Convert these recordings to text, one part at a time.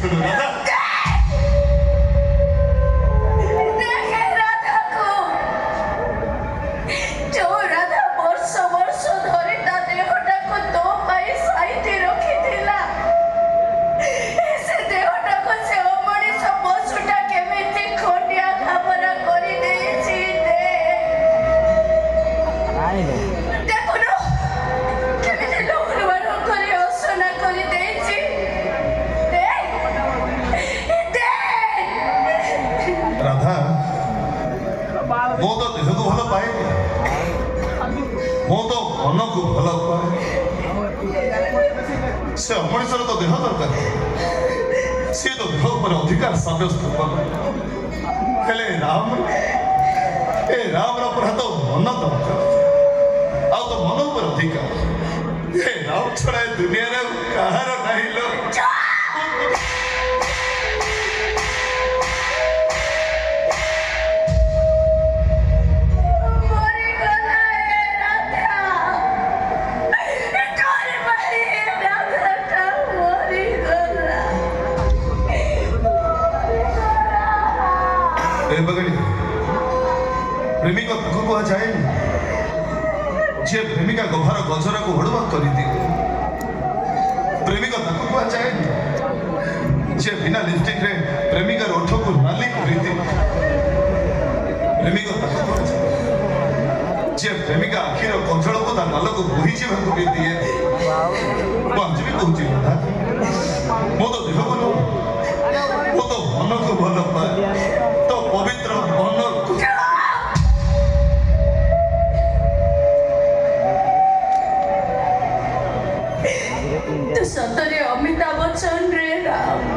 କରୁଥିଲୁ ରାଧା? ରାଧା ମୁଁ ତ ଦେହକୁ ଭଲ ପାଏନି, ମୁଁ ତ ମନକୁ ଭଲ ପାଏ। ସେ ମଣିଷର ତ ଦେହ ଦରକାର, ସିଏ ତ ଦେହ ଉପରେ ଅଧିକାର ସାବ୍ୟସ୍ତ କରେ। ହେଲେ ରାମର ପୁରା ତ ମନ ଦରକାର, ଆଉ ତ ମନ ଉପରେ ଅଧିକାର। ଏ ରାମ ଛଡା ଏ ଦୁନିଆରେ କାହାର ନାହିଁ ଲୋ। ପ୍ରେମିକ ତାକୁ କୁହାଯାଏନି ଯିଏ ପ୍ରେମିକା ଗଭାର ଗଜରାକୁ ହଡ଼ୁଆ କରିଦିଏ। ପ୍ରେମିକ ତାକୁ କୁହାଯାଏନି ଯିଏ ବିନା ଲିପଷ୍ଟିକରେ ପ୍ରେମିକାର ଓଠକୁ ନାଲି କରିଦିଏ। ପ୍ରେମିକ ତାକୁ କୁହାଯାଏ ଯିଏ ପ୍ରେମିକା ଆଖିର କଜଳକୁ ତା ଗାଲକୁ ବୋହିଯିବାକୁ ବି ଦିଏ। ମୁଁ ଆଜି ବି କହୁଛି କଥା, ମୁଁ ତ ଦେହକୁ ନୁହଁ, ମୁଁ ତ ମନକୁ ଭଲ ପାଏ। ତ ପବିତ୍ର ମନକୁ ତୁ ସତରେ ଅମିତାଭ ବଚ୍ଚନ ରେ ରାମ,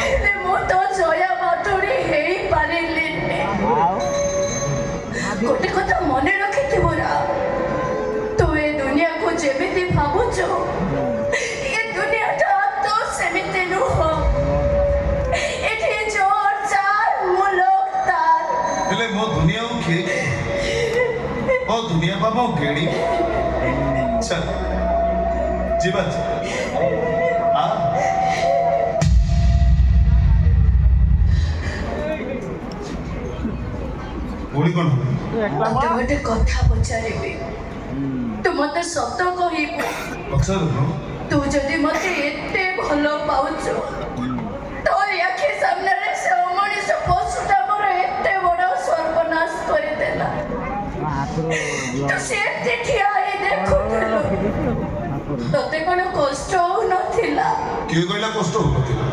ହେଲେ ମୁଁ ତ ଜୟା ମାଧୁରୀ ହେଇପାରିଲିନି। ଗୋଟେ କଥା ମନେ ରଖିଥିବୁ ରାମ, ତୁ ଏ ଦୁନିଆକୁ ଯେମିତି ଭାବୁଛୁ ଏ ଦୁନିଆଟା ତ ସେମିତି ନୁହଁ। ଏଠି ଜୋର ଚାର ମୁଲକ ତାର। ହେଲେ ମୋ ଦୁନିଆକୁ କିଏ? ମୋ ଦୁନିଆ ବା ମୋ ଗେଡ଼ି। ଚାଲ ଯିବା ପୁଣି କଣ? ଗୋଟେ କଥା ପଚାରିବି, ତୁ ମତେ ସତ କହିବୁ? ତୁ ଯଦି ମତେ ଏତେ ଭଲ ପାଉଛୁ, ତୋରି ଆଖି ସାମ୍ନାରେ ସେ ଅମଣିଷ ପଶୁଟା ମୋର ଏତେ ବଡ଼ ସର୍ବନାଶ କରିଦେଲା। ତୁ ସେଠି ଠିଆ ହେଇ ଦେଖୁଥିଲୁ, ତତେ କଣ କଷ୍ଟ ହଉନଥିଲା? କିଏ କହିଲା କଷ୍ଟ ହଉନଥିଲା?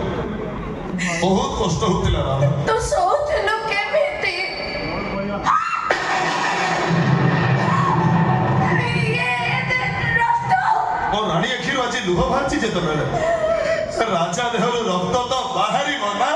ବହୁତ କଷ୍ଟ ହଉଥିଲା। ତୁ ଶୋଉଥିଲୁ କେମିତି? ମୋ ରାଣୀ ଆଖିରୁ ଆଜି ଲୁହ ବାହାରିଛି ଯେତେବେଳେ ରାଜା ଦେହରୁ ରକ୍ତ ତ ବାହାରିବ ନା।